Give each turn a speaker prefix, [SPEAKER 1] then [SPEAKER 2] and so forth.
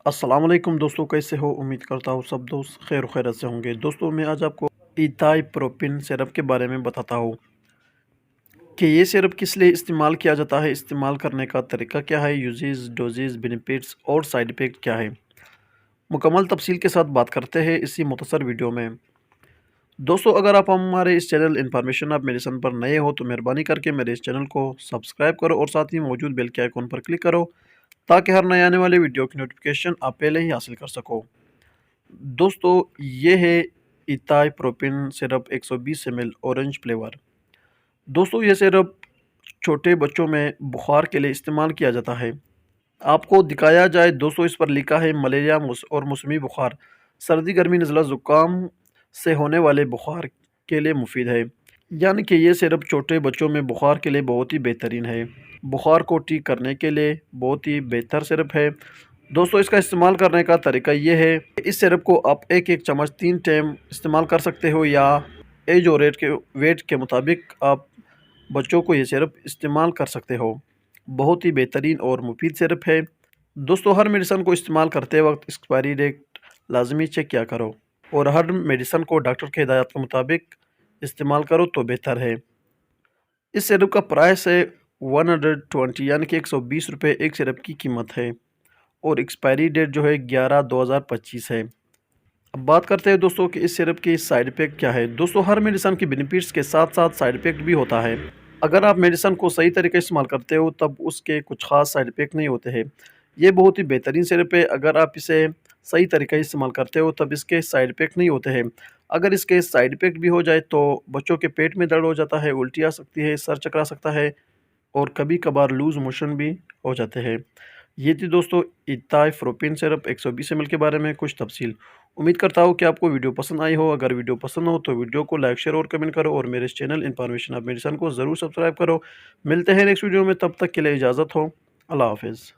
[SPEAKER 1] السلام علیکم دوستوں، کیسے ہو؟ امید کرتا ہوں سب دوست خیر و خیرت سے ہوں گے۔ دوستوں میں آج آپ کو ایتھائی پروپین سیرپ کے بارے میں بتاتا ہوں کہ یہ سیرپ کس لیے استعمال کیا جاتا ہے، استعمال کرنے کا طریقہ کیا ہے، یوزز، ڈوزز، بینیفٹس اور سائیڈ ایفیکٹ کیا ہے۔ مکمل تفصیل کے ساتھ بات کرتے ہیں اسی مختصر ویڈیو میں۔ دوستوں اگر آپ ہمارے اس چینل انفارمیشن آف میڈیسن پر نئے ہو تو مہربانی کر کے میرے اس چینل کو سبسکرائب کرو اور ساتھ ہی موجود بیل کے آئیکن پر کلک کرو تاکہ ہر نئے آنے والے ویڈیو کی نوٹیفیکیشن آپ پہلے ہی حاصل کر سکو۔ دوستو یہ ہے ایتھائی پروپین سیرپ 120 ml اورنج فلیور۔ دوستو یہ سیرپ چھوٹے بچوں میں بخار کے لیے استعمال کیا جاتا ہے۔ آپ کو دکھایا جائے دوستو، اس پر لکھا ہے ملیریا اور موسمی بخار، سردی گرمی نزلہ زکام سے ہونے والے بخار کے لیے مفید ہے، یعنی کہ یہ سیرپ چھوٹے بچوں میں بخار کے لیے بہت ہی بہترین ہے، بخار کو ٹھیک کرنے کے لیے بہت ہی بہتر سیرپ ہے۔ دوستو اس کا استعمال کرنے کا طریقہ یہ ہے کہ اس سیرپ کو آپ ایک چمچ 3 ٹائم استعمال کر سکتے ہو، یا ایج اور ویٹ کے مطابق آپ بچوں کو یہ سیرپ استعمال کر سکتے ہو۔ بہت ہی بہترین اور مفید سیرپ ہے۔ دوستو ہر میڈیسن کو استعمال کرتے وقت ایکسپائری ڈیٹ لازمی چیک کیا کرو، اور ہر میڈیسن کو ڈاکٹر کے ہدایات کے مطابق استعمال کرو تو بہتر ہے۔ اس سیرپ کا پرائس ہے 120، یعنی کہ 120 روپے ایک سیرپ کی قیمت ہے، اور ایکسپائری ڈیٹ جو ہے 11/2025 ہے۔ اب بات کرتے ہیں دوستوں کہ اس سیرپ کی سائیڈ ایفیکٹ کیا ہے۔ دوستوں ہر میڈیسن کی بینیفٹس کے ساتھ ساتھ سائیڈ ایفیکٹ بھی ہوتا ہے۔ اگر آپ میڈیسن کو صحیح طریقے استعمال کرتے ہو تب اس کے کچھ خاص سائیڈ ایفیکٹ نہیں ہوتے ہیں۔ یہ بہت ہی بہترین سیرپ ہے۔ اگر آپ اسے صحیح طریقے استعمال کرتے ہو تب اس کے سائیڈ ایفیکٹ نہیں ہوتے ہیں۔ اگر اس کے سائیڈ ایفیکٹ بھی ہو جائے تو بچوں کے پیٹ میں درد ہو جاتا ہے، الٹی آ سکتی ہے، سر چکرا سکتا ہے، اور کبھی کبھار لوز موشن بھی ہو جاتے ہیں۔ یہ تھی دوستو ایتھائی پروپین سیرپ 120 ml کے بارے میں کچھ تفصیل۔ امید کرتا ہوں کہ آپ کو ویڈیو پسند آئی ہو۔ اگر ویڈیو پسند ہو تو ویڈیو کو لائک، شیئر اور کمنٹ کرو، اور میرے اس چینل انفارمیشن آف میڈیسن کو ضرور سبسکرائب کرو۔ ملتے ہیں نیکسٹ ویڈیو میں، تب تک کے لیے اجازت ہو۔ اللہ حافظ۔